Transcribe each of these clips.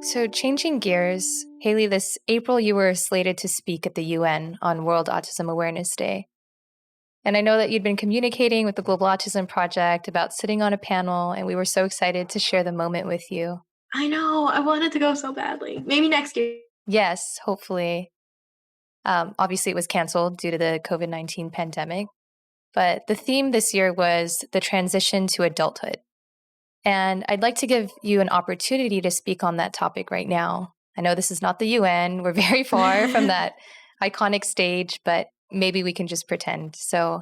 So, changing gears, Haley, this April you were slated to speak at the UN on World Autism Awareness Day. And I know that you'd been communicating with the Global Autism Project about sitting on a panel, and we were so excited to share the moment with you. I know. I wanted to go so badly. Maybe next year. Yes, hopefully. Obviously, it was canceled due to the COVID-19 pandemic. But the theme this year was the transition to adulthood. And I'd like to give you an opportunity to speak on that topic right now. I know this is not the UN. We're very far from that iconic stage, but maybe we can just pretend. So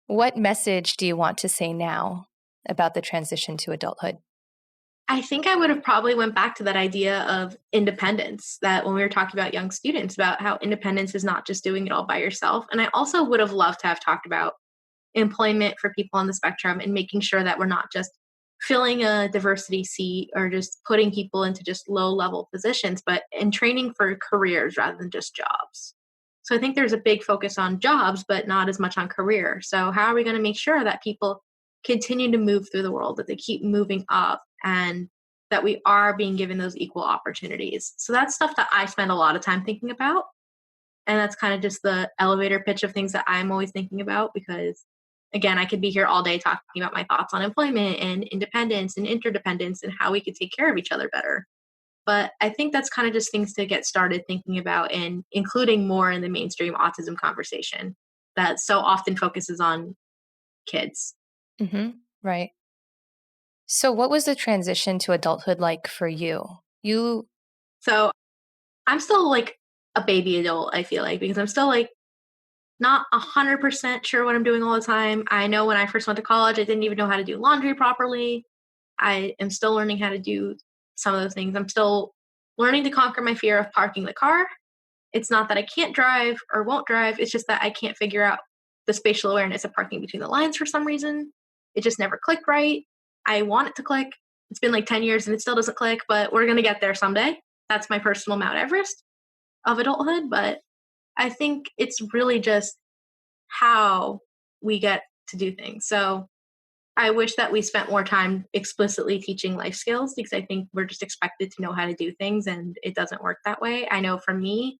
what message do you want to say now about the transition to adulthood? I think I would have probably went back to that idea of independence, that when we were talking about young students, about how independence is not just doing it all by yourself. And I also would have loved to have talked about employment for people on the spectrum and making sure that we're not just filling a diversity seat or just putting people into just low-level positions, but in training for careers rather than just jobs. So I think there's a big focus on jobs, but not as much on career. So how are we going to make sure that people continue to move through the world, that they keep moving up, and that we are being given those equal opportunities? So that's stuff that I spend a lot of time thinking about. And that's kind of just the elevator pitch of things that I'm always thinking about, because again, I could be here all day talking about my thoughts on employment and independence and interdependence and how we could take care of each other better. But I think that's kind of just things to get started thinking about and including more in the mainstream autism conversation that so often focuses on kids. Mm-hmm. Right. So what was the transition to adulthood like for you? So I'm still like a baby adult, I feel like, because I'm still like not 100% sure what I'm doing all the time. I know when I first went to college, I didn't even know how to do laundry properly. I am still learning how to do some of those things. I'm still learning to conquer my fear of parking the car. It's not that I can't drive or won't drive. It's just that I can't figure out the spatial awareness of parking between the lines for some reason. It just never clicked right. I want it to click. It's been like 10 years and it still doesn't click, but we're going to get there someday. That's my personal Mount Everest of adulthood. But I think it's really just how we get to do things. So I wish that we spent more time explicitly teaching life skills, because I think we're just expected to know how to do things and it doesn't work that way. I know for me,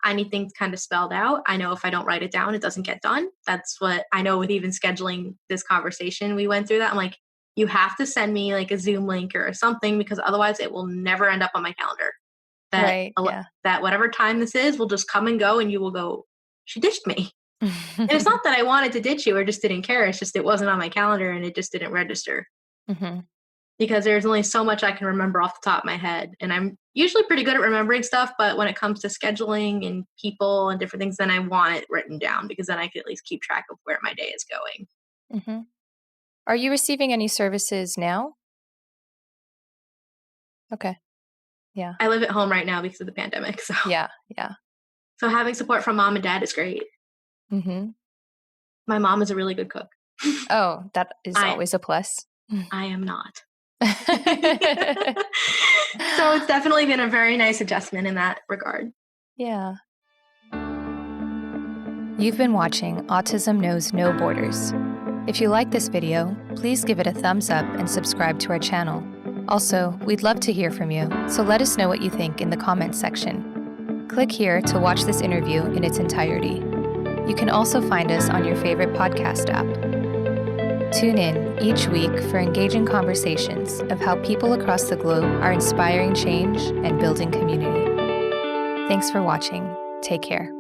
I need things kind of spelled out. I know if I don't write it down, it doesn't get done. That's what I know with even scheduling this conversation. We went through that. I'm like, you have to send me like a Zoom link or something, because otherwise it will never end up on my calendar. That whatever time this is will just come and go, and you will go, she ditched me. And it's not that I wanted to ditch you or just didn't care. It's just it wasn't on my calendar and it just didn't register. Mm-hmm. Because there's only so much I can remember off the top of my head. And I'm usually pretty good at remembering stuff, but when it comes to scheduling and people and different things, then I want it written down, because then I can at least keep track of where my day is going. Mm-hmm. Are you receiving any services now? Okay. Yeah. I live at home right now because of the pandemic. So Yeah. So having support from mom and dad is great. Mm-hmm. My mom is a really good cook. Oh, that is always a plus. I am not. So it's definitely been a very nice adjustment in that regard. Yeah. You've been watching Autism Knows No Borders. If you like this video, please give it a thumbs up and subscribe to our channel. Also, we'd love to hear from you, so let us know what you think in the comments section. Click here to watch this interview in its entirety. You can also find us on your favorite podcast app. Tune in each week for engaging conversations of how people across the globe are inspiring change and building community. Thanks for watching. Take care.